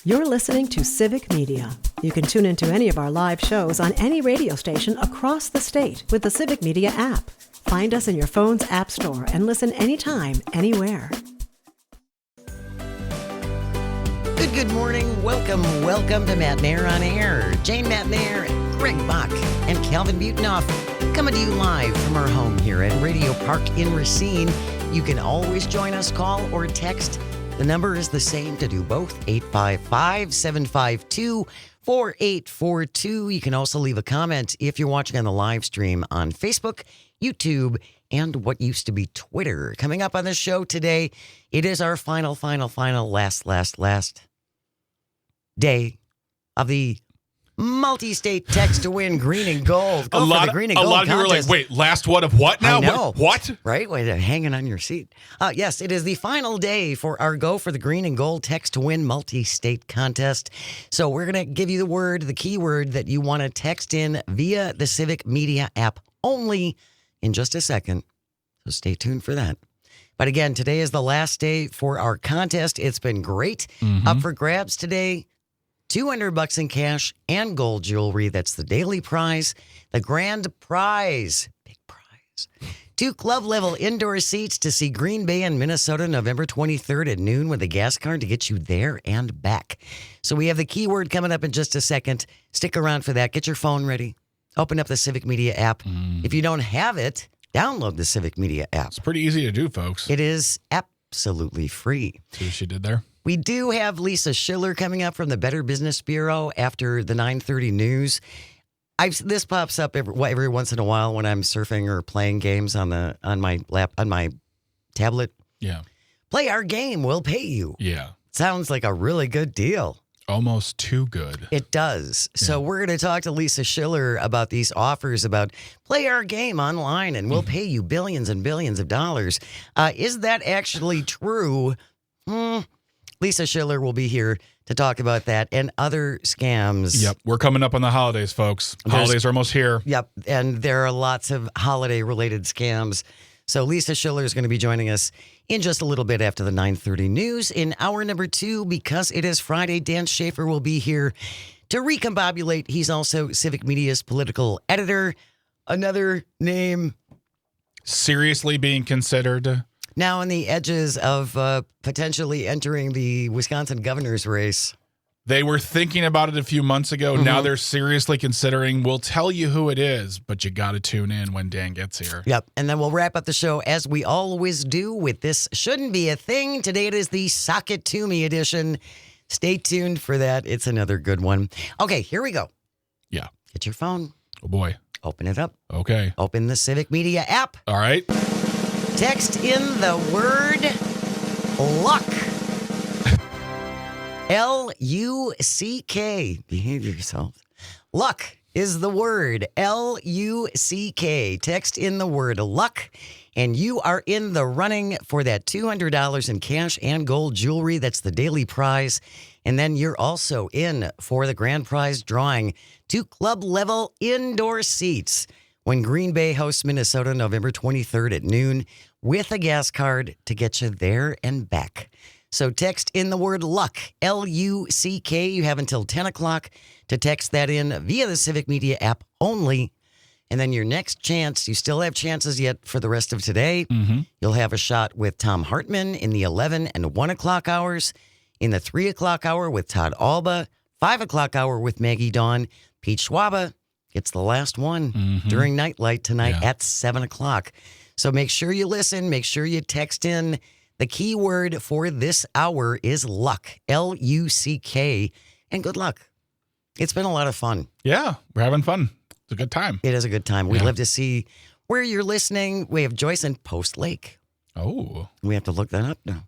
You're listening to Civic Media. You can tune into any of our live shows on any radio station across the state with the Civic Media app. Find us in your phone's app store and listen anytime, anywhere. Good morning. Welcome to Matt Nair on Air. Jane Matt Nair, Greg Bach, and Calvin Butenoff coming to you live from our home here at Radio Park in Racine. You can always join us, call or text. The number is the same to do both, 855-752-4842. You can also leave a comment if you're watching on the live stream on Facebook, YouTube, and what used to be Twitter. Coming up on the show today, it is our final, last day of the multi-state text to win green and gold. A lot of people are like, wait, last one of what now? I know. What? Right? Wait, hanging on your seat. Yes, it is the final day for our Go for the Green and Gold text to win multi-state contest. So we're going to give you the keyword that you want to text in via the Civic Media app only in just a second. So stay tuned for that. But again, today is the last day for our contest. It's been great. Up for grabs today. $200 in cash and gold jewelry. That's the daily prize. The grand prize. Big prize. 2 club-level indoor seats to see Green Bay and Minnesota November 23rd at noon with a gas card to get you there and back. So we have the keyword coming up in just a second. Stick around for that. Get your phone ready. Open up the Civic Media app. If you don't have it, download the Civic Media app. It's pretty easy to do, folks. It is absolutely free. See what she did there? We do have Lisa Schiller coming up from the Better Business Bureau after the 9:30 news. This pops up every once in a while when I'm surfing or playing games on my tablet. Yeah. Play our game, we'll pay you. Yeah. Sounds like a really good deal. Almost too good. It does. Yeah. So we're going to talk to Lisa Schiller about these offers about play our game online and we'll pay you billions and billions of dollars. Is that actually true? Lisa Schiller will be here to talk about that and other scams. Yep. We're coming up on the holidays, folks. Holidays are almost here. Yep. And there are lots of holiday-related scams. So Lisa Schiller is going to be joining us in just a little bit after the 9:30 news. In hour number 2, because it is Friday, Dan Schaefer will be here to recombobulate. He's also Civic Media's political editor. Another name seriously being considered. Now on the edges of potentially entering the Wisconsin governor's race. They were thinking about it a few months ago. Now they're seriously considering. We'll tell you who it is, but you got to tune in when Dan gets here. Yep. And then we'll wrap up the show as we always do with This Shouldn't Be a Thing. Today it is the Sock It To Me edition. Stay tuned for that. It's another good one. Okay, here we go. Yeah. Get your phone. Oh, boy. Open it up. Okay. Open the Civic Media app. All right. Text in the word luck. L-U-C-K. Behave yourself. Luck is the word. L-U-C-K. Text in the word luck, and you are in the running for that $200 in cash and gold jewelry. That's the daily prize. And then you're also in for the grand prize drawing 2 club-level indoor seats when Green Bay hosts Minnesota November 23rd at noon with a gas card to get you there and back. So text in the word luck, L-U-C-K. You have until 10 o'clock to text that in via the Civic Media app only. And then your next chance, you still have chances yet for the rest of today. You'll have a shot with Tom Hartman in the 11 and 1 o'clock hours, in the 3 o'clock hour with Todd Alba, 5 o'clock hour with Maggie Dawn. Pete Schwaba gets the last one during Nightlight tonight at 7 o'clock. So make sure you listen. Make sure you text in. The key word for this hour is luck, L-U-C-K, and good luck. It's been a lot of fun. Yeah, we're having fun. It's a good time. It is a good time. We love to see where you're listening. We have Joyce in Post Lake. Oh. We have to look that up now.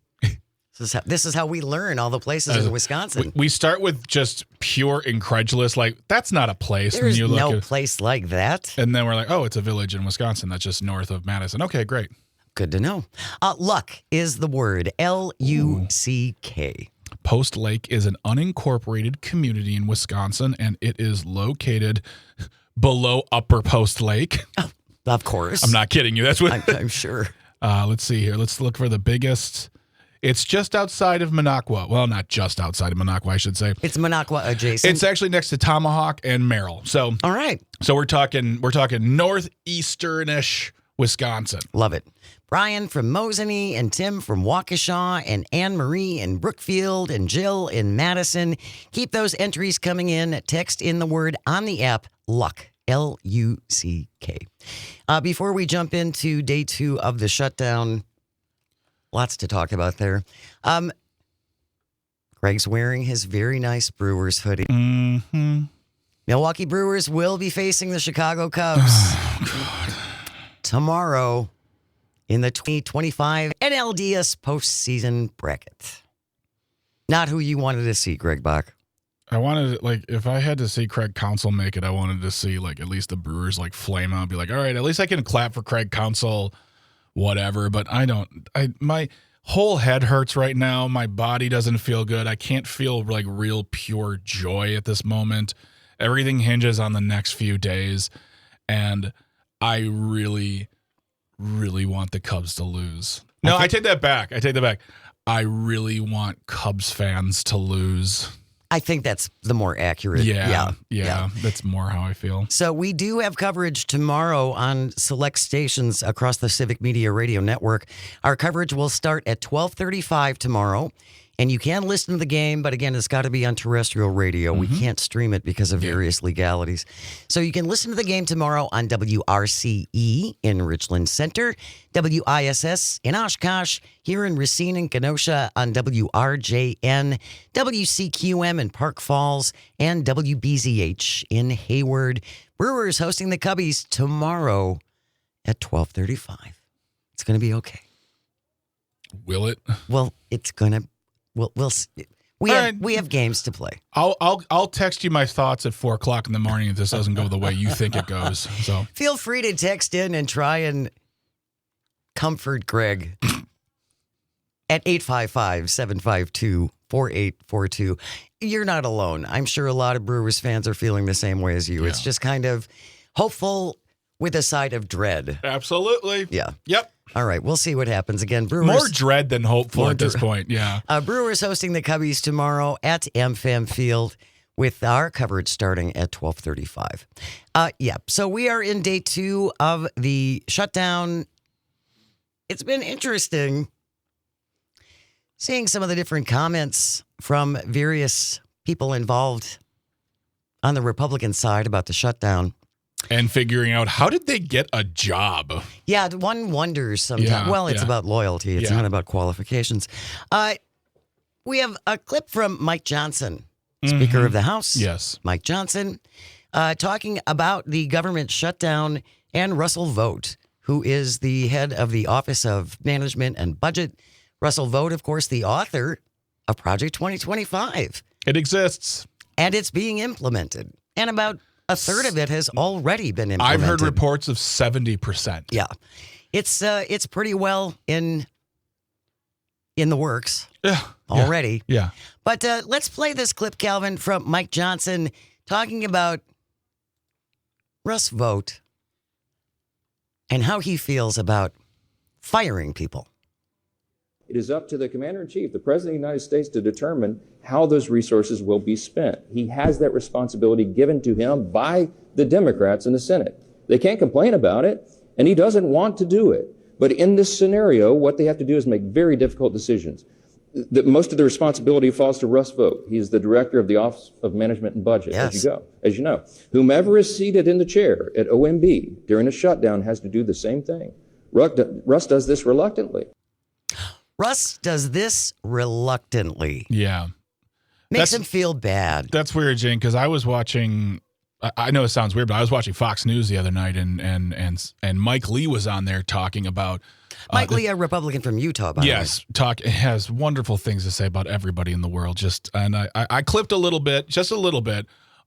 This is how we learn all the places in Wisconsin. We start with just pure incredulous, like, that's not a place. There's no place like that. And then we're like, oh, it's a village in Wisconsin that's just north of Madison. Okay, great. Good to know. Luck is the word, L-U-C-K. Post Lake is an unincorporated community in Wisconsin, and it is located below Upper Post Lake. Oh, of course. I'm not kidding you. That's what I'm sure. Let's see here. Let's look for the biggest. It's just outside of Minocqua. Well, not just outside of Minocqua, I should say. It's Minocqua adjacent. It's actually next to Tomahawk and Merrill. So, all right. So we're talking northeastern-ish Wisconsin. Love it. Brian from Mosinee and Tim from Waukesha and Anne-Marie in Brookfield and Jill in Madison. Keep those entries coming in. Text in the word on the app, LUCK, L-U-C-K. Before we jump into day 2 of the shutdown, lots to talk about there. Greg's wearing his very nice Brewers hoodie. Mm-hmm. Milwaukee Brewers will be facing the Chicago Cubs tomorrow in the 2025 NLDS postseason bracket. Not who you wanted to see, Greg Bach. I wanted, if I had to see Craig Counsell make it, I wanted to see, at least the Brewers, flame out, be like, all right, at least I can clap for Craig Counsell, whatever, but I don't. My whole head hurts right now. My body doesn't feel good. I can't feel, real pure joy at this moment. Everything hinges on the next few days, and I really, really want the Cubs to lose. No, I take that back. I really want Cubs fans to lose. I think that's the more accurate. Yeah. That's more how I feel. So we do have coverage tomorrow on select stations across the Civic Media Radio Network. Our coverage will start at 12:35 tomorrow. And you can listen to the game, but again, it's got to be on terrestrial radio. We can't stream it because of various legalities. So you can listen to the game tomorrow on WRCE in Richland Center, WISS in Oshkosh, here in Racine and Kenosha on WRJN, WCQM in Park Falls, and WBZH in Hayward. Brewers hosting the Cubbies tomorrow at 12:35. It's going to be okay. Will it? Well, it's going to. We'll see. We have games to play. I'll text you my thoughts at 4:00 in the morning if this doesn't go the way you think it goes. So feel free to text in and try and comfort Greg at 855-752-4842. You're not alone. I'm sure a lot of Brewers fans are feeling the same way as you. Yeah. It's just kind of hopeful with a side of dread. Absolutely. Yeah. Yep. All right, we'll see what happens. Again, Brewers... More dread than hopeful at this point, yeah. Brewers hosting the Cubbies tomorrow at AmFam Field with our coverage starting at 12:35. So we are in day 2 of the shutdown. It's been interesting seeing some of the different comments from various people involved on the Republican side about the shutdown. And figuring out, how did they get a job? Yeah, one wonders sometimes. Yeah, well, it's about loyalty. It's not about qualifications. We have a clip from Mike Johnson, Speaker of the House. Yes. Mike Johnson, talking about the government shutdown, and Russell Vought, who is the head of the Office of Management and Budget. Russell Vought, of course, the author of Project 2025. It exists. And it's being implemented. And about a third of it has already been implemented. I've heard reports of 70%. Yeah. It's pretty well in the works already. Yeah. But let's play this clip, Calvin, from Mike Johnson talking about Russ Vought and how he feels about firing people. It is up to the Commander-in-Chief, the President of the United States, to determine how those resources will be spent. He has that responsibility given to him by the Democrats in the Senate. They can't complain about it, and he doesn't want to do it. But in this scenario, what they have to do is make very difficult decisions. Most of the responsibility falls to Russ Vought. He's the director of the Office of Management and Budget, as you know. Whomever is seated in the chair at OMB during a shutdown has to do the same thing. Russ does this reluctantly. Russ does this reluctantly. Yeah. Makes him feel bad. That's weird, Jane, because I was watching, I know it sounds weird, but I was watching Fox News the other night, and Mike Lee was on there talking about... Mike Lee, a Republican from Utah, by the way. Yes, has wonderful things to say about everybody in the world. And I clipped a little bit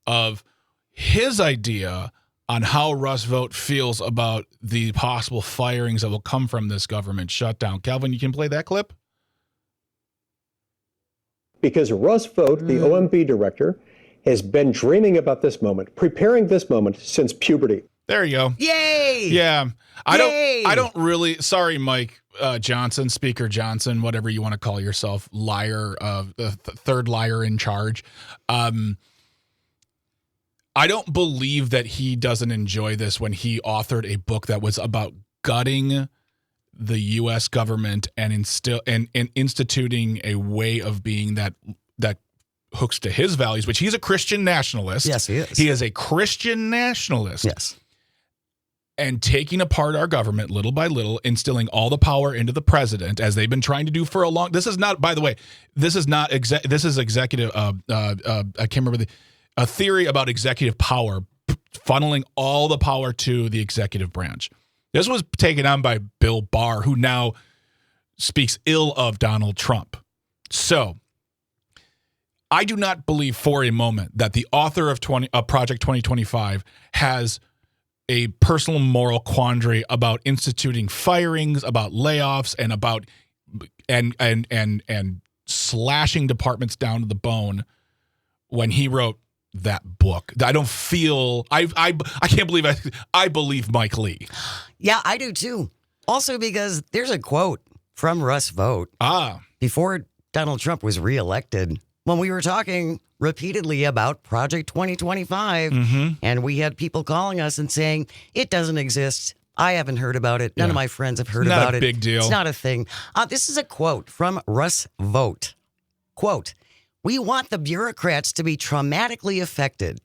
of his idea on how Russ Vought feels about the possible firings that will come from this government shutdown. Calvin, you can play that clip? Because Russ Vought, the OMB director, has been dreaming about this moment, preparing this moment since puberty. There you go. Yay! Yeah. I don't really, sorry, Mike. Johnson, Speaker Johnson, whatever you want to call yourself, liar, the third liar in charge. I don't believe that he doesn't enjoy this when he authored a book that was about gutting the U.S. government and instituting a way of being that hooks to his values, which he's a Christian nationalist. Yes, he is. He is a Christian nationalist. Yes. And taking apart our government little by little, instilling all the power into the president, as they've been trying to do for a long. This is not, by the way, this is not this is executive. I can't remember a theory about executive power, funneling all the power to the executive branch. This was taken on by Bill Barr, who now speaks ill of Donald Trump. So I do not believe for a moment that the author of Project 2025 has a personal moral quandary about instituting firings, about layoffs, and about and slashing departments down to the bone when he wrote that book. I don't feel I can't believe I believe Mike Lee. Yeah, I do too. Also because there's a quote from Russ Vought before Donald Trump was reelected, when we were talking repeatedly about Project 2025, and we had people calling us and saying, it doesn't exist. I haven't heard about it. None of my friends have heard about it. Not a big deal. It's not a thing. This is a quote from Russ Vought. Quote, "We want the bureaucrats to be traumatically affected.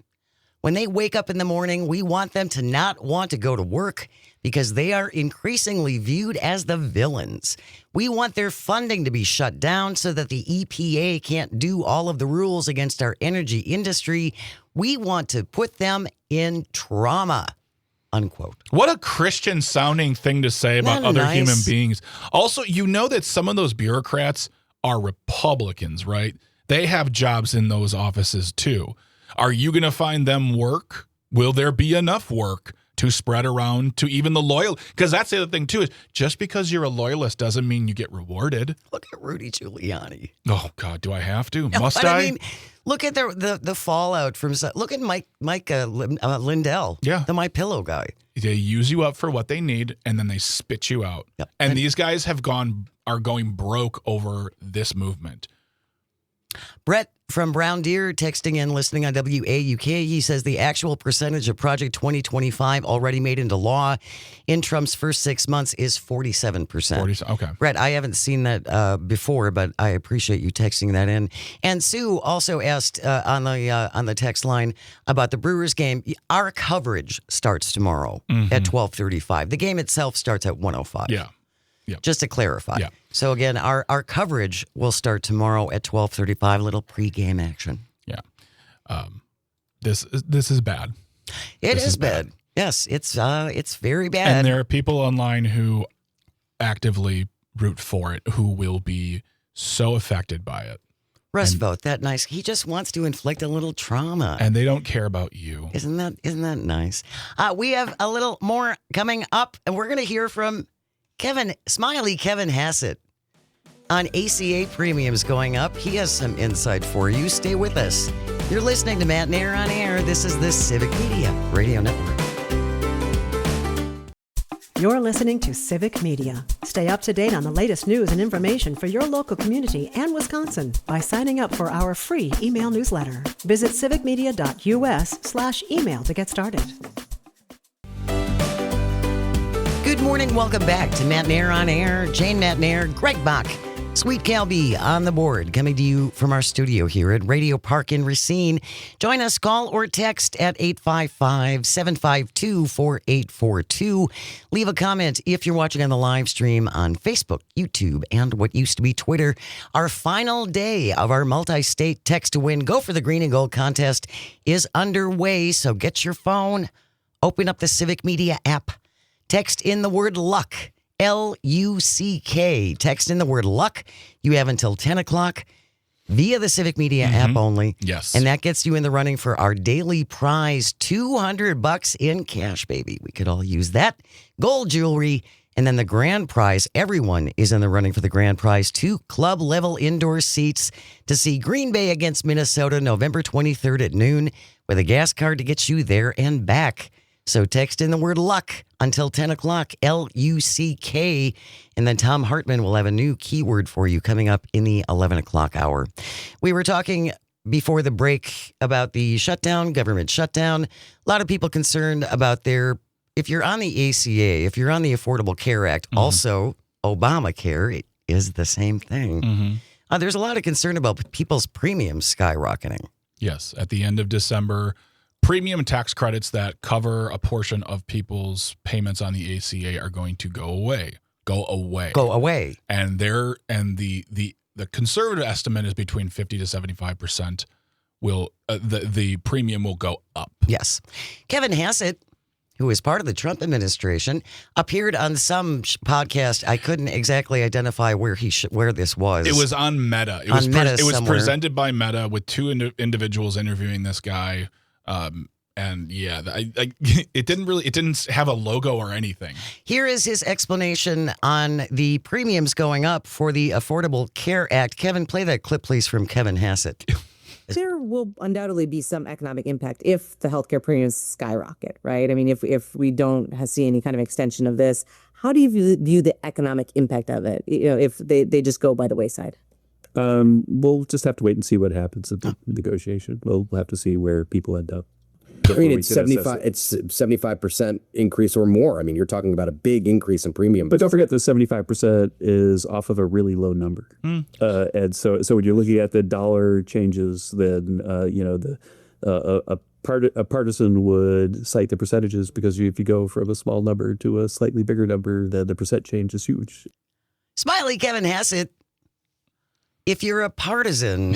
When they wake up in the morning, we want them to not want to go to work because they are increasingly viewed as the villains. We want their funding to be shut down so that the EPA can't do all of the rules against our energy industry. We want to put them in trauma." Unquote. What a Christian sounding thing to say about other human beings. Also, you know that some of those bureaucrats are Republicans, right? They have jobs in those offices too. Are you going to find them work? Will there be enough work to spread around to even the loyal? Because that's the other thing too, is just because you're a loyalist doesn't mean you get rewarded. Look at Rudy Giuliani. Oh God, do I have to? No, Must but I? I mean, look at the fallout from. Look at Mike Lindell. Yeah, the My Pillow guy. They use you up for what they need, and then they spit you out. Yep. And these guys are going broke over this movement. Brett from Brown Deer texting in, listening on WAUK. He says the actual percentage of Project 2025 already made into law in Trump's first 6 months is 47%. Okay. Brett, I haven't seen that before, but I appreciate you texting that in. And Sue also asked on the text line about the Brewers game. Our coverage starts tomorrow at 12:35. The game itself starts at 1:05. Yeah. Yep. Just to clarify. Yeah. So again, our coverage will start tomorrow at 12:35. A little pregame action. Yeah. This is bad. It is bad. Yes, it's very bad. And there are people online who actively root for it, who will be so affected by it. Russ Vought, that nice. He just wants to inflict a little trauma. And they don't care about you. Isn't that nice? We have a little more coming up, and we're going to hear from Kevin Hassett on ACA premiums going up. He has some insight for you. Stay with us. You're listening to Matt Nair on Air. This is the Civic Media Radio Network. You're listening to Civic Media. Stay up to date on the latest news and information for your local community and Wisconsin by signing up for our free email newsletter. Visit civicmedia.us/email to get started. Good morning. Welcome back to Matt Nair on Air. Jane Matt Nair, Greg Bach, Sweet Calby on the board, coming to you from our studio here at Radio Park in Racine. Join us, call or text at 855-752-4842. Leave a comment if you're watching on the live stream on Facebook, YouTube, and what used to be Twitter. Our final day of our multi-state text to win Go for the Green and Gold contest is underway, so get your phone, open up the Civic Media app. Text in the word luck, L-U-C-K. Text in the word luck. You have until 10 o'clock via the Civic Media app only. Yes. And that gets you in the running for our daily prize, $200 in cash, baby. We could all use that. Gold jewelry. And then the grand prize, everyone is in the running for the grand prize, 2 club-level indoor seats to see Green Bay against Minnesota November 23rd at noon with a gas card to get you there and back. So text in the word luck until 10 o'clock, L-U-C-K, and then Tom Hartman will have a new keyword for you coming up in the 11 o'clock hour. We were talking before the break about the shutdown, government shutdown. A lot of people concerned about if you're on the ACA, if you're on the Affordable Care Act, also Obamacare is the same thing. There's a lot of concern about people's premiums skyrocketing. Yes, at the end of December, premium tax credits that cover a portion of people's payments on the ACA are going to go away. And the conservative estimate is between 50 to 75% will the premium will go up. Yes. Kevin Hassett, who is part of the Trump administration, appeared on some podcast. I couldn't exactly identify where this was. It was on Meta. It was presented by Meta with two individuals interviewing this guy. And yeah, it didn't have a logo or anything. Here is his explanation on the premiums going up for the Affordable Care Act. Kevin, play that clip, please, from Kevin Hassett. There will undoubtedly be some economic impact if the healthcare premiums skyrocket, right? I mean, if we don't see any kind of extension of this, how do you view the economic impact of it? If they just go by the wayside? We'll just have to wait and see what happens at the negotiation. We'll have to see where people end up. I mean, it's 75% increase or more. I mean, you're talking about a big increase in premium. But don't forget the 75% is off of a really low number. And so when you're looking at the dollar changes, then a partisan would cite the percentages because if you go from a small number to a slightly bigger number, then the percent change is huge. Smiley Kevin Hassett. If you're a partisan,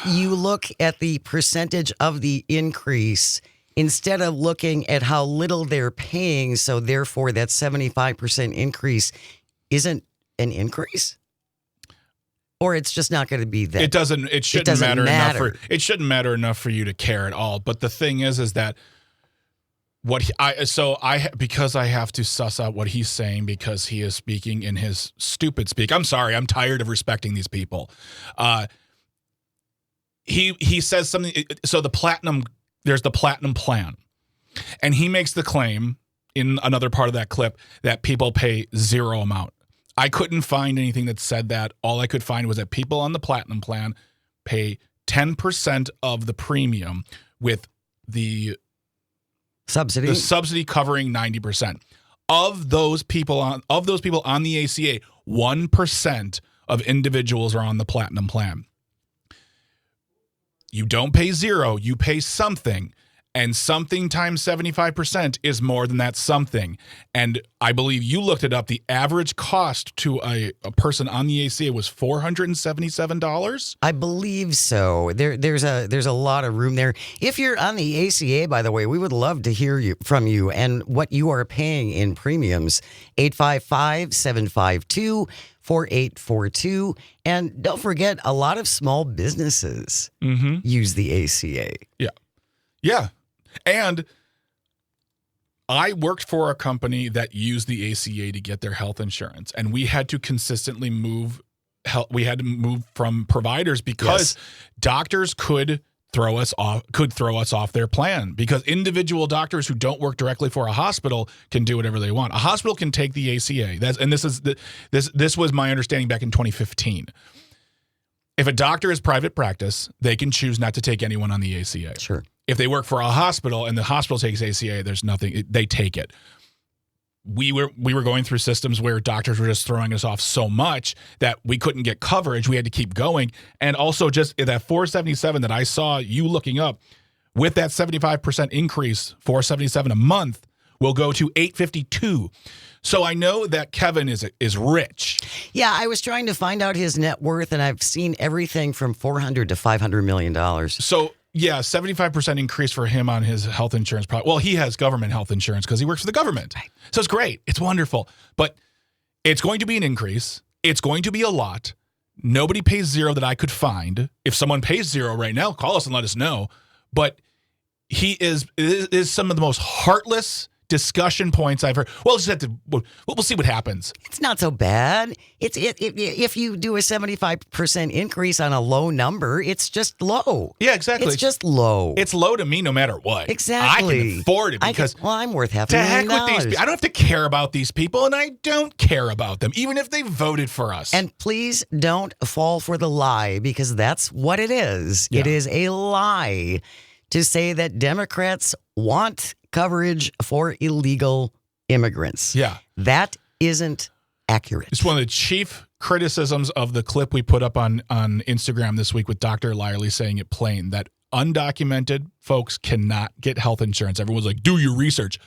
you look at the percentage of the increase instead of looking at how little they're paying. So therefore, that 75% increase isn't an increase, or it's just not going to be that. It shouldn't matter enough for you to care at all. But the thing is that because I have to suss out what he's saying because he is speaking in his stupid speak. I'm sorry. I'm tired of respecting these people. He says something. So there's the platinum plan, and he makes the claim in another part of that clip that people pay zero amount. I couldn't find anything that said that. All I could find was that people on the platinum plan pay 10% of the premium with the subsidy. The subsidy covering 90%. Of those people on the ACA, 1% of individuals are on the platinum plan. You don't pay zero, you pay something. And something times 75% is more than that something. And I believe you looked it up. The average cost to a person on the ACA was $477. I believe so. There's a lot of room there. If you're on the ACA, by the way, we would love to hear from you and what you are paying in premiums. 855-752-4842. And don't forget, a lot of small businesses use the ACA. Yeah. Yeah. And I worked for a company that used the ACA to get their health insurance, and we had to consistently move from providers because doctors could throw us off their plan, because individual doctors who don't work directly for a hospital can do whatever they want. A hospital can take the ACA. This was my understanding back in 2015. If a doctor is private practice, they can choose not to take anyone on the ACA. Sure. If they work for a hospital and the hospital takes ACA, there's nothing, they take it. We were going through systems where doctors were just throwing us off so much that we couldn't get coverage. We had to keep going. And also just that 477 that I saw you looking up, with that 75% increase, 477 a month will go to 852. So I know that Kevin is rich. Yeah, I was trying to find out his net worth, and I've seen everything from $400 to $500 million. So yeah, 75% increase for him on his health insurance. Well, he has government health insurance because he works for the government. Right. So it's great. It's wonderful. But it's going to be an increase. It's going to be a lot. Nobody pays zero that I could find. If someone pays zero right now, call us and let us know. But he is some of the most heartless, discussion points I've heard. Well, just have to, we'll see what happens. It's not so bad. If you do a 75% increase on a low number, it's just low. Yeah, exactly. It's just low. It's low to me no matter what. Exactly. I can afford it because I'm worth $500,000. to heck with these people. I don't have to care about these people, and I don't care about them, even if they voted for us. And please don't fall for the lie, because that's what it is. Yeah. It is a lie to say that Democrats want coverage for illegal immigrants. Yeah. That isn't accurate. It's one of the chief criticisms of the clip we put up on Instagram this week with Dr. Lyerly saying it plain that undocumented folks cannot get health insurance. Everyone's like, do your research.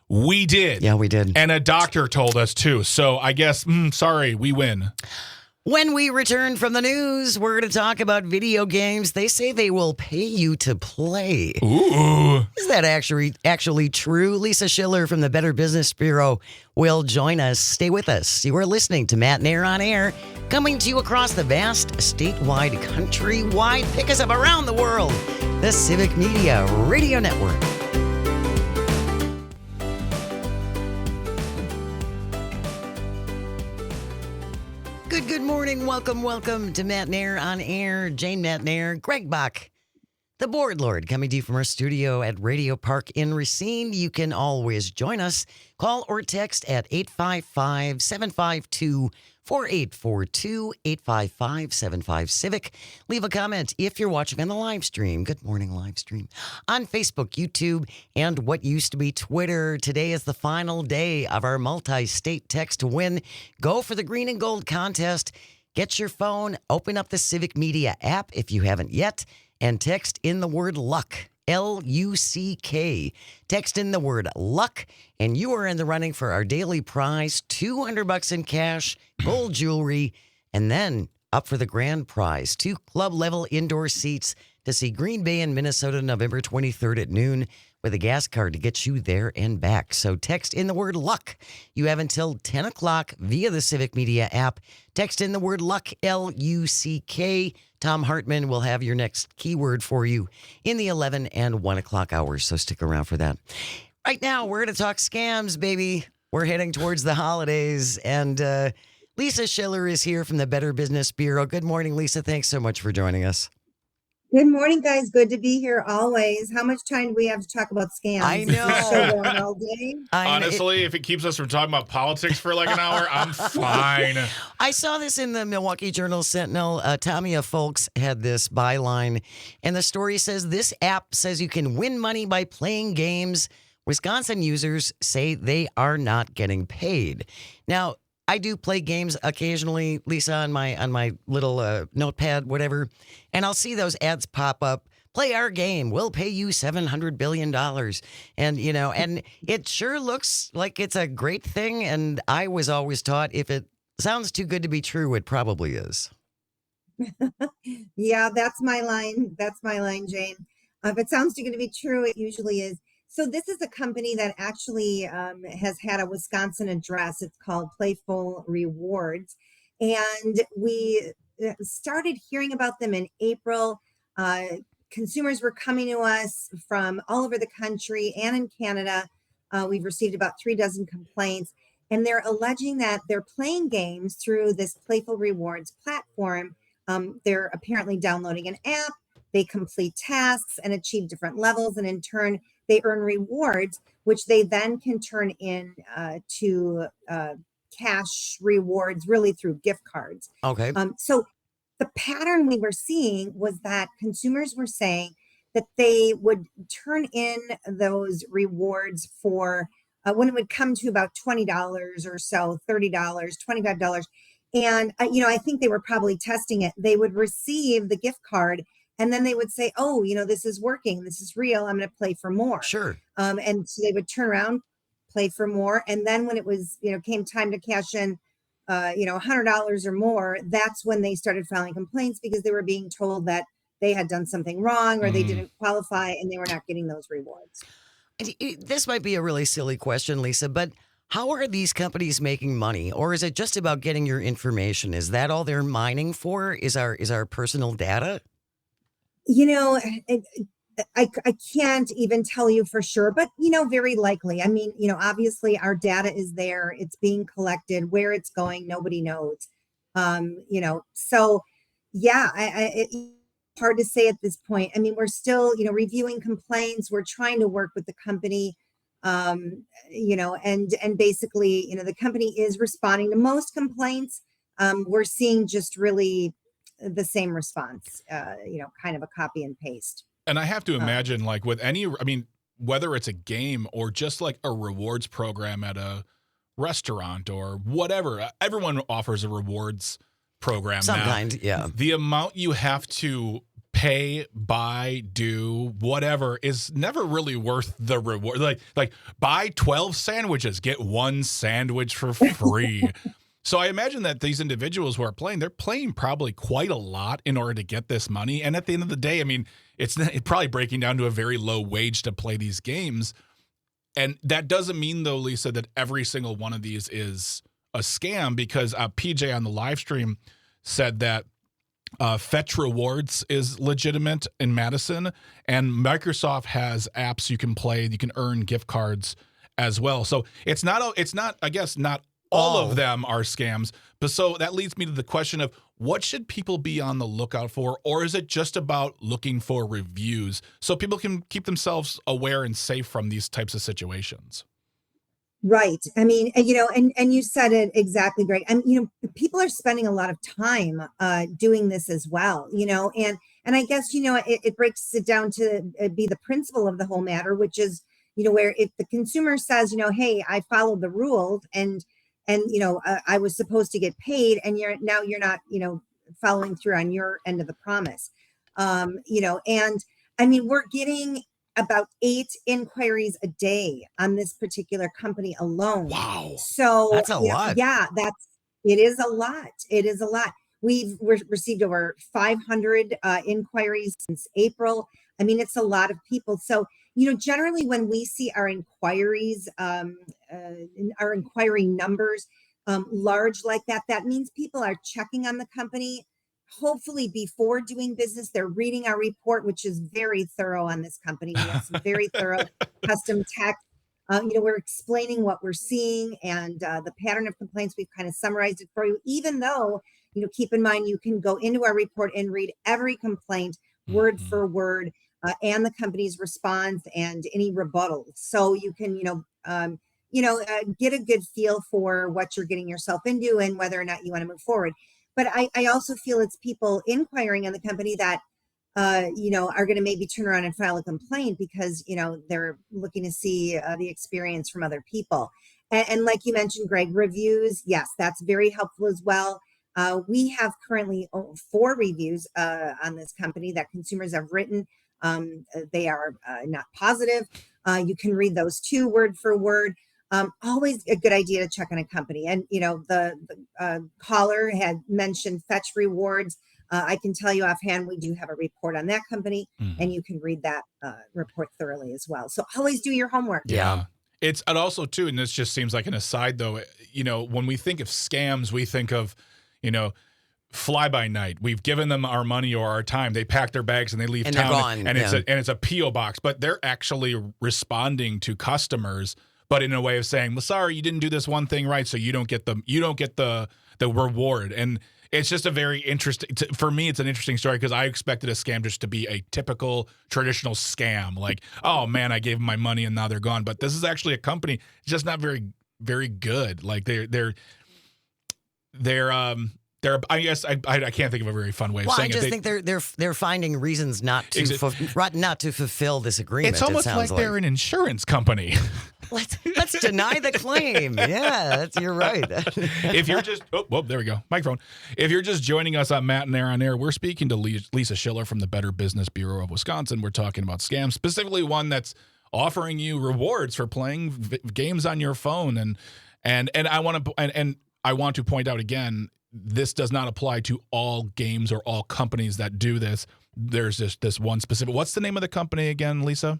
We did. Yeah, we did. And a doctor told us too. So I guess, sorry, we win. When we return from the news, we're going to talk about video games. They say they will pay you to play. Ooh. Is that actually true? Lisa Schiller from the Better Business Bureau will join us. Stay with us. You are listening to Matt Nair on Air, coming to you across the vast statewide, countrywide, pick us up around the world, the Civic Media Radio Network. Good morning. Welcome to Matt Nair on Air. Jane Matt Nair, Greg Bach, the board lord, coming to you from our studio at Radio Park in Racine. You can always join us. Call or text at 855-752-4842, 855-75-CIVIC. Leave a comment if you're watching on the live stream. Good morning, live stream. On Facebook, YouTube, and what used to be Twitter. Today is the final day of our multi-state text to win. Go for the green and gold contest. Get your phone, open up the Civic Media app if you haven't yet, and text in the word luck, L-U-C-K. Text in the word luck, and you are in the running for our daily prize, $200 in cash, gold jewelry, and then up for the grand prize, 2 club-level indoor seats to see Green Bay and Minnesota November 23rd at noon with a gas card to get you there and back. So text in the word luck. You have until 10 o'clock via the Civic Media app. Text in the word luck, L-U-C-K. Tom Hartman will have your next keyword for you in the 11 and 1 o'clock hours, so stick around for that. Right now, we're going to talk scams, baby. We're heading towards the holidays, and Lisa Schiller is here from the Better Business Bureau. Good morning, Lisa. Thanks so much for joining us. Good morning, guys. Good to be here always. How much time do we have to talk about scams? I know. Is this show going all day? Honestly, if it keeps us from talking about politics for like an hour, I'm fine. I saw this in the Milwaukee Journal Sentinel. Tamia Folks had this byline, and the story says this app says you can win money by playing games. Wisconsin users say they are not getting paid. Now, I do play games occasionally, Lisa, on my little notepad, whatever, and I'll see those ads pop up. Play our game. We'll pay you $700 billion. And, and it sure looks like it's a great thing. And I was always taught if it sounds too good to be true, it probably is. Yeah, that's my line. That's my line, Jane. If it sounds too good to be true, it usually is. So this is a company that actually has had a Wisconsin address. It's called Playful Rewards. And we started hearing about them in April. Consumers were coming to us from all over the country and in Canada. We've received about 36 complaints. And they're alleging that they're playing games through this Playful Rewards platform. They're apparently downloading an app. They complete tasks and achieve different levels. And in turn, they earn rewards, which they then can turn in to cash rewards, really through gift cards. Okay. So the pattern we were seeing was that consumers were saying that they would turn in those rewards for when it would come to about $20 or so, $30, $25. And, I think they were probably testing it. They would receive the gift card. And then they would say, oh, this is working. This is real. I'm going to play for more. Sure. And so they would turn around, play for more. And then when it was, came time to cash in, $100 or more, that's when they started filing complaints because they were being told that they had done something wrong or they didn't qualify and they were not getting those rewards. This might be a really silly question, Lisa, but how are these companies making money? Or is it just about getting your information? Is that all they're mining for? Is our personal data? I can't even tell you for sure, but very likely. I mean, obviously our data is there, it's being collected. Where it's going, nobody knows. So yeah, it's hard to say at this point. I mean, we're still, reviewing complaints. We're trying to work with the company, and basically, the company is responding to most complaints. We're seeing just really the same response, kind of a copy and paste. And I have to imagine, like with any, I mean, whether it's a game or just like a rewards program at a restaurant or whatever, everyone offers a rewards program Some now. kind, yeah. The amount you have to pay, buy, do, whatever is never really worth the reward. Like buy 12 sandwiches, get one sandwich for free. So I imagine that these individuals who are playing, they're playing probably quite a lot in order to get this money. And at the end of the day, I mean, it's probably breaking down to a very low wage to play these games. And that doesn't mean, though, Lisa, that every single one of these is a scam, because PJ on the live stream said that Fetch Rewards is legitimate in Madison, and Microsoft has apps you can play. You can earn gift cards as well. So it's not, I guess, not all of them are scams. But so that leads me to the question of, what should people be on the lookout for? Or is it just about looking for reviews so people can keep themselves aware and safe from these types of situations? Right. I mean, and you said it exactly, Greg. And, people are spending a lot of time doing this as well, and I guess, it breaks it down to be the principle of the whole matter, which is, where if the consumer says, hey, I followed the rules and I was supposed to get paid, and you're not, following through on your end of the promise. And I mean, we're getting about 8 inquiries a day on this particular company alone. Wow. So that's a lot. Yeah, it is a lot. It is a lot. We've received over 500 inquiries since April. I mean, it's a lot of people. So, generally when we see our inquiries, our inquiry numbers large like that, that means people are checking on the company. Hopefully before doing business, they're reading our report, which is very thorough on this company. We have some very thorough custom text. We're explaining what we're seeing and the pattern of complaints. We've kind of summarized it for you, even though, keep in mind, you can go into our report and read every complaint word for word, and the company's response and any rebuttals. So you can, get a good feel for what you're getting yourself into and whether or not you want to move forward. But I also feel it's people inquiring on the company that, are going to maybe turn around and file a complaint because, they're looking to see the experience from other people. And like you mentioned, Greg, reviews, yes, that's very helpful as well. We have currently 4 reviews on this company that consumers have written. They are not positive. You can read those too, word for word. Always a good idea to check on a company. And, the caller had mentioned Fetch Rewards. I can tell you offhand, we do have a report on that company, and you can read that report thoroughly as well. So always do your homework. Yeah. It also, too, and this just seems like an aside, though, when we think of scams, we think of, fly by night. We've given them our money or our time. They pack their bags and they leave and town. They're gone. And it's a P.O. box, but they're actually responding to customers, but in a way of saying, well, sorry, you didn't do this one thing right, so you don't get the reward. And it's just a very interesting, for me, it's an interesting story because I expected a scam just to be a typical traditional scam. Like, oh man, I gave them my money and now they're gone. But this is actually a company just not very, very good. Like they're I guess I can't think of a very fun way of saying it. I just think they're finding reasons not to fulfill this agreement. It's almost like they're an insurance company. Let's deny the claim. Yeah, you're right. If you're just there we go, microphone. If you're just joining us on Matt and Air on Air, we're speaking to Lisa Schiller from the Better Business Bureau of Wisconsin. We're talking about scams, specifically one that's offering you rewards for playing games on your phone. And I want to point out again, this does not apply to all games or all companies that do this. There's this one specific. What's the name of the company again, Lisa?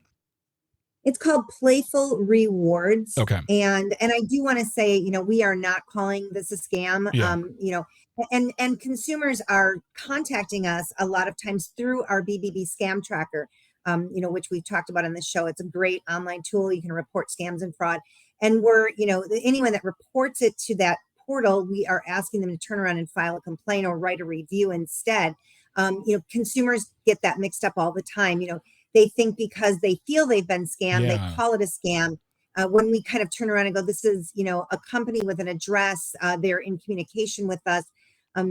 It's called Playful Rewards. Okay. And I do want to say, we are not calling this a scam. Yeah. And consumers are contacting us a lot of times through our BBB scam tracker. which we've talked about on the show. It's a great online tool. You can report scams and fraud. And we're, anyone that reports it to that portal, we are asking them to turn around and file a complaint or write a review instead. Consumers get that mixed up all the time. They think because they feel they've been scammed, they call it a scam. When we kind of turn around and go, this is, a company with an address, they're in communication with us.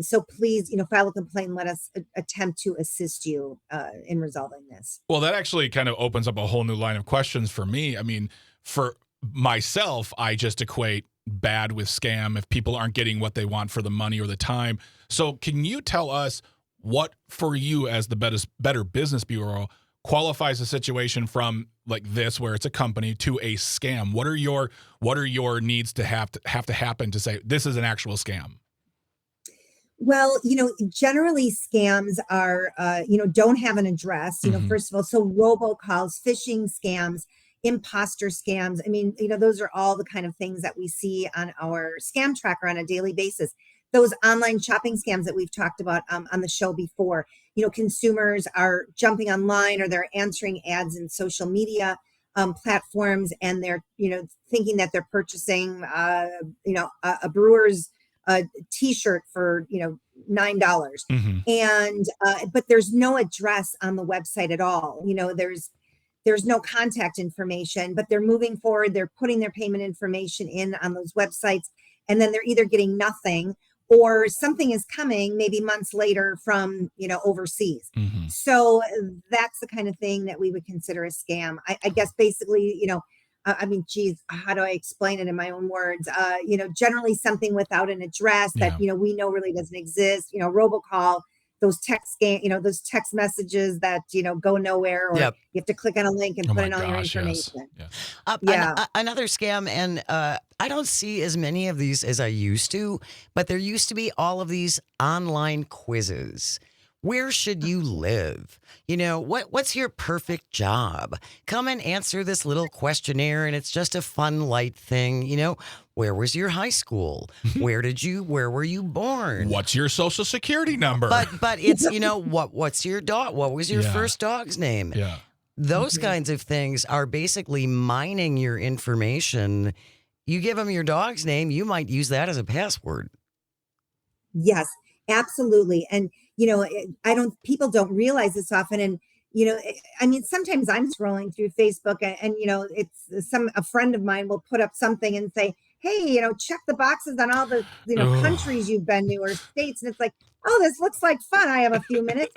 So please, file a complaint and let us attempt to assist you in resolving this. Well, that actually kind of opens up a whole new line of questions for me. I mean, for myself, I just equate bad with scam if people aren't getting what they want for the money or the time. So can you tell us what, for you as the Better Business Bureau, qualifies a situation from like this, where it's a company, to a scam? What are your needs to have to happen to say this is an actual scam? Well, generally scams are, don't have an address, first of all. So robocalls, phishing scams, imposter scams. I mean, those are all the kind of things that we see on our scam tracker on a daily basis. Those online shopping scams that we've talked about on the show before, consumers are jumping online or they're answering ads in social media platforms, and they're, thinking that they're purchasing, a Brewers t-shirt for, $9. And, but there's no address on the website at all. There's no contact information, but they're moving forward. They're putting their payment information in on those websites, and then they're either getting nothing or something is coming maybe months later from, overseas. So that's the kind of thing that we would consider a scam. I guess basically, how do I explain it in my own words? Generally something without an address that, we know really doesn't exist, robocall, those text those text messages that, go nowhere, or you have to click on a link and put in all your information. Another scam, and I don't see as many of these as I used to, but there used to be all of these online quizzes. Where should you live? What's your perfect job? Come and answer this little questionnaire, and it's just a fun, light thing. Where was your high school? Where were you born? What's your social security number? But it's, what's your dog? What was your first dog's name? Yeah. Those kinds of things are basically mining your information. You give them your dog's name, you might use that as a password. Yes, absolutely. And, people don't realize this often. And, sometimes I'm scrolling through Facebook and it's a friend of mine will put up something and say, hey, check the boxes on all the, countries you've been to or states. And it's like, oh, this looks like fun. I have a few minutes,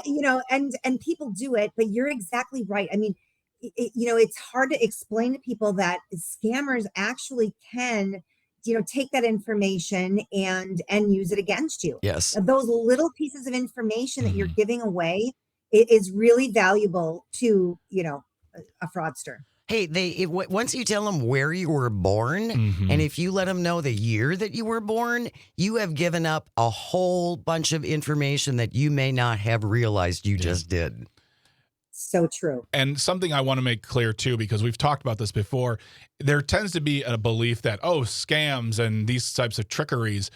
and people do it, but you're exactly right. I mean, it's hard to explain to people that scammers actually can, take that information and use it against you. Yes. Those little pieces of information that you're giving away is really valuable to, a fraudster. Hey, once you tell them where you were born, and if you let them know the year that you were born, you have given up a whole bunch of information that you may not have realized you just did. So true. And something I want to make clear, too, because we've talked about this before, there tends to be a belief that, scams and these types of trickeries,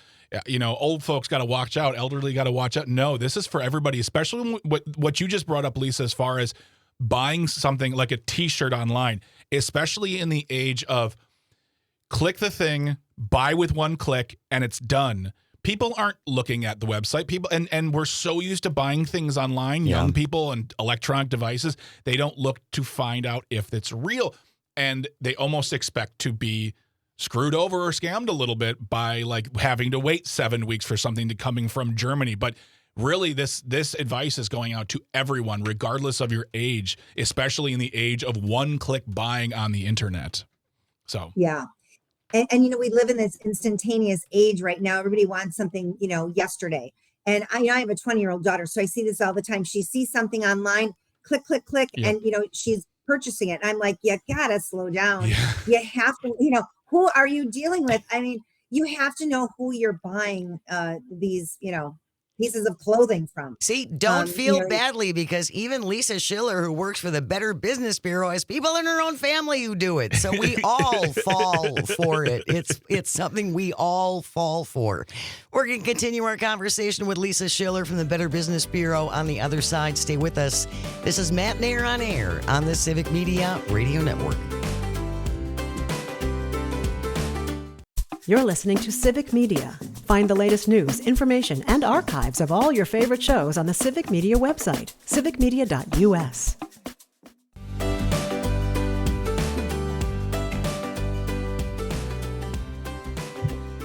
old folks got to watch out, elderly got to watch out. No, this is for everybody, especially what you just brought up, Lisa, as far as buying something like a t-shirt online, especially in the age of click the thing, buy with one click, and it's done. People aren't looking at the website. People and we're so used to buying things online, young people and electronic devices, they don't look to find out if it's real. And they almost expect to be screwed over or scammed a little bit by like having to wait 7 weeks for something coming from Germany. But really, this advice is going out to everyone, regardless of your age, especially in the age of one-click buying on the internet. So yeah. And we live in this instantaneous age right now. Everybody wants something, yesterday. And I have a 20-year-old daughter, so I see this all the time. She sees something online, click, and, she's purchasing it. And I'm like, you gotta slow down. Yeah. You have to, who are you dealing with? I mean, you have to know who you're buying these, pieces of clothing from. See, don't feel you know, badly, because even Lisa Schiller, who works for the Better Business Bureau, has people in her own family who do it. So we all fall for it. It's something we all fall for. We're going to continue our conversation with Lisa Schiller from the Better Business Bureau on the other side. Stay with us. This is Matt Nair on Air on the Civic Media Radio Network. You're listening to Civic Media. Find the latest news, information, and archives of all your favorite shows on the Civic Media website, civicmedia.us.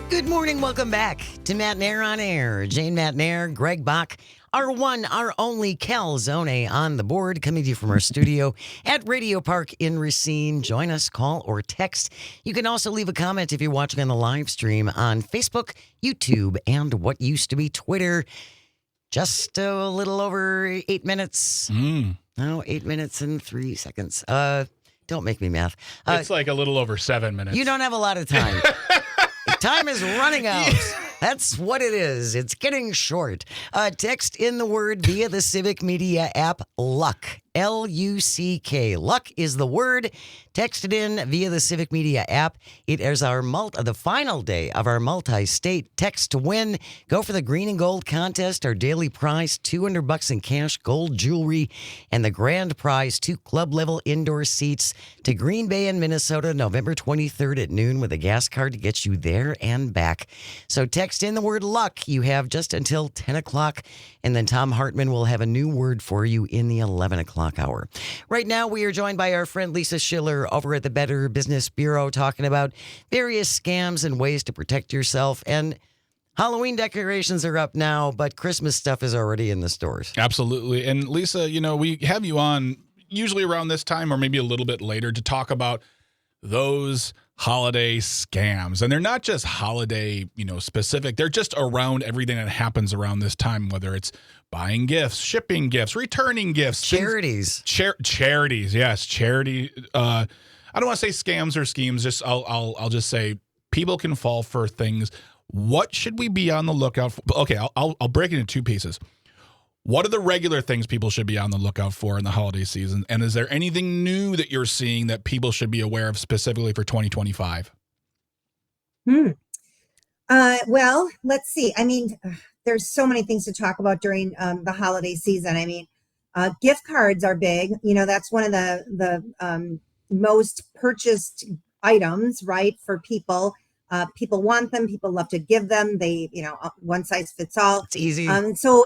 Good morning. Welcome back to Matt Nair on Air. Jane Matt Nair, Greg Bach, our one, our only Calzone on the board, coming to you from our studio at Radio Park in Racine. Join us, call or text. You can also leave a comment if you're watching on the live stream on Facebook, YouTube, and what used to be Twitter. Just a little over 8 minutes. No, 8 minutes and 3 seconds. Don't make me math. It's like a little over 7 minutes. You don't have a lot of time. Time is running out. That's what it is. It's getting short. Text in the word via the Civic Media app, LUCK. L-U-C-K. Luck is the word. Text it in via the Civic Media app. It is our the final day of our multi-state text to win. Go for the green and gold contest. Our daily prize, $200 in cash, gold jewelry, and the grand prize, 2 club-level indoor seats to Green Bay and Minnesota, November 23rd at noon with a gas card to get you there and back. So text in the word luck. You have just until 10 o'clock, and then Tom Hartman will have a new word for you in the 11 o'clock hour. Right now, we are joined by our friend Lisa Schiller over at the Better Business Bureau, talking about various scams and ways to protect yourself. And Halloween decorations are up now, but Christmas stuff is already in the stores. Absolutely. And Lisa, we have you on usually around this time or maybe a little bit later to talk about those holiday scams. And they're not just holiday, specific. They're just around everything that happens around this time, whether it's buying gifts, shipping gifts, returning gifts, charities, charities. Yes. Charity. I don't want to say scams or schemes. Just I'll just say people can fall for things. What should we be on the lookout for? Okay. I'll break it into 2 pieces. What are the regular things people should be on the lookout for in the holiday season? And is there anything new that you're seeing that people should be aware of specifically for 2025? Well, let's see. I mean, there's so many things to talk about during the holiday season. I mean, gift cards are big. That's one of the most purchased items, right, for people. People want them. People love to give them. They, one size fits all. It's easy. So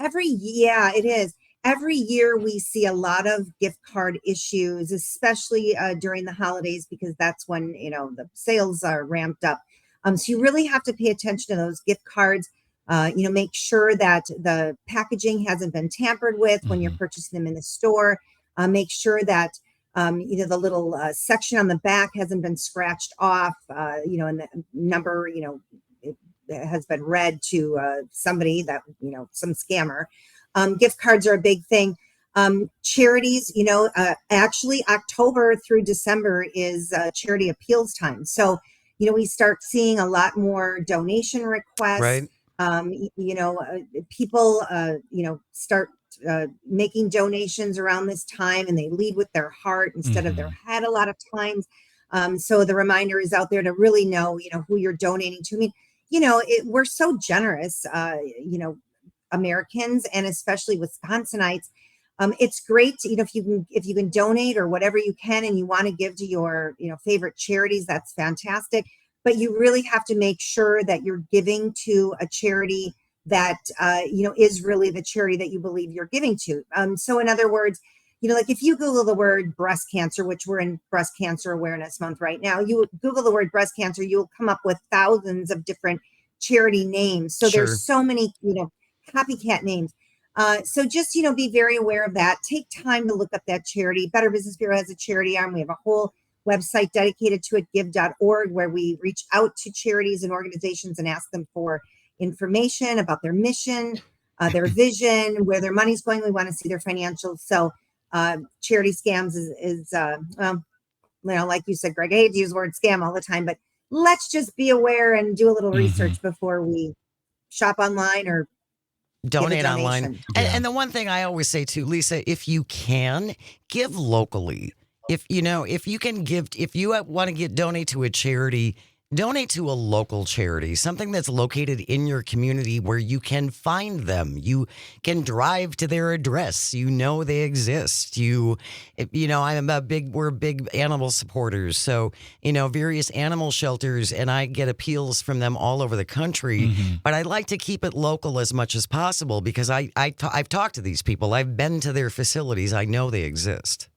it is. Every year we see a lot of gift card issues, especially during the holidays, because that's when, the sales are ramped up. So you really have to pay attention to those gift cards. Make sure that the packaging hasn't been tampered with when you're purchasing them in the store. Make sure that, the little section on the back hasn't been scratched off, and the number, it has been read to somebody that, some scammer. Gift cards are a big thing. Charities, actually October through December is charity appeals time. So, we start seeing a lot more donation requests. Right. People, start making donations around this time, and they lead with their heart instead of their head a lot of times. So the reminder is out there to really know, who you're donating to. I mean, we're so generous, Americans, and especially Wisconsinites. It's great, if you can donate or whatever you can, and you want to give to your, favorite charities, that's fantastic. But you really have to make sure that you're giving to a charity that, is really the charity that you believe you're giving to. So in other words, like if you Google the word breast cancer, which we're in Breast Cancer Awareness Month right now, you Google the word breast cancer, you'll come up with thousands of different charity names. So Sure. There's so many, copycat names. So just, be very aware of that. Take time to look up that charity. Better Business Bureau has a charity arm. We have a whole website dedicated to it, give.org, where we reach out to charities and organizations and ask them for information about their mission, their vision, where their money's going. We want to see their financials. So charity scams is like you said, Greg, I hate to use the word scam all the time, but let's just be aware and do a little research before we shop online or donate donation. online. And the one thing I always say too, Lisa, if you can, give locally. If you can give, if you want to donate to a charity, donate to a local charity, something that's located in your community where you can find them. You can drive to their address. You know they exist. We're big animal supporters. So, various animal shelters, and I get appeals from them all over the country. Mm-hmm. But I like to keep it local as much as possible because I've talked to these people. I've been to their facilities. I know they exist.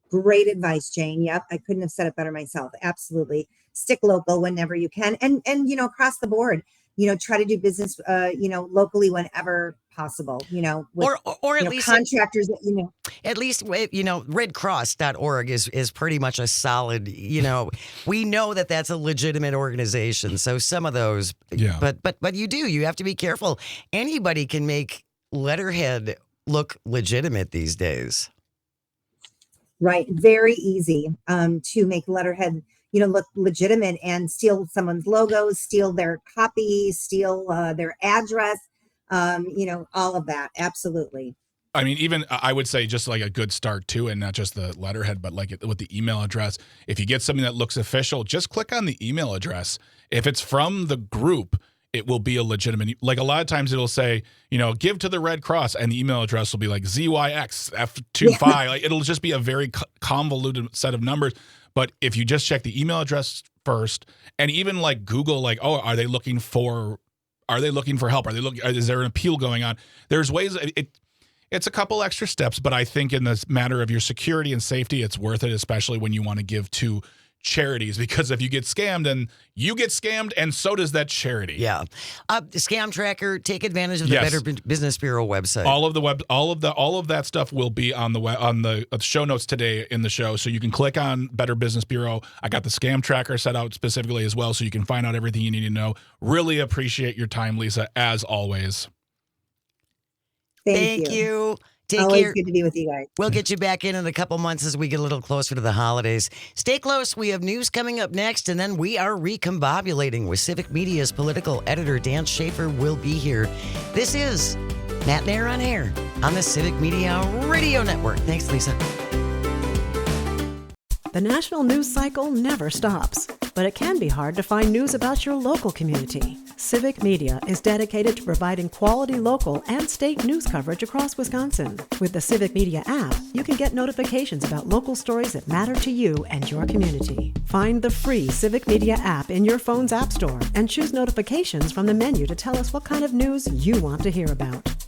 Great advice, Jane. Yep. I couldn't have said it better myself. Absolutely. Stick local whenever you can. And across the board, try to do business, locally whenever possible, with, or at least contractors that, At least, redcross.org is pretty much a solid, we know that that's a legitimate organization. So some of those, but you have to be careful. Anybody can make letterhead look legitimate these days. Right. Very easy to make letterhead, look legitimate and steal someone's logos, steal their copy, steal their address, all of that. Absolutely. I mean, even I would say just like a good start too, and not just the letterhead, but like with the email address. If you get something that looks official, just click on the email address. If it's from the group, it will be a legitimate, like a lot of times it'll say, give to the Red Cross, and the email address will be like ZYXF25. Like it'll just be a very convoluted set of numbers. But if you just check the email address first, and even like Google, like, oh, are they looking for help? Is there an appeal going on? There's ways. It's a couple extra steps, but I think in this matter of your security and safety, it's worth it, especially when you want to give to charities, because if you get scammed, and so does that charity. Yeah. Scam Tracker, take advantage of the Better Business Bureau website. All of that stuff will be on the show notes today in the show, so you can click on Better Business Bureau. I got the Scam Tracker set out specifically as well, so you can find out everything you need to know. Really appreciate your time, Lisa, as always. Thank you. Take Always care. Good to be with you guys. We'll get you back in a couple months as we get a little closer to the holidays. Stay close. We have news coming up next, and then we are recombobulating with Civic Media's political editor, Dan Schaefer, will be here. This is Matt and Air on Air on the Civic Media Radio Network. Thanks, Lisa. The national news cycle never stops, but it can be hard to find news about your local community. Civic Media is dedicated to providing quality local and state news coverage across Wisconsin. With the Civic Media app, you can get notifications about local stories that matter to you and your community. Find the free Civic Media app in your phone's app store and choose notifications from the menu to tell us what kind of news you want to hear about.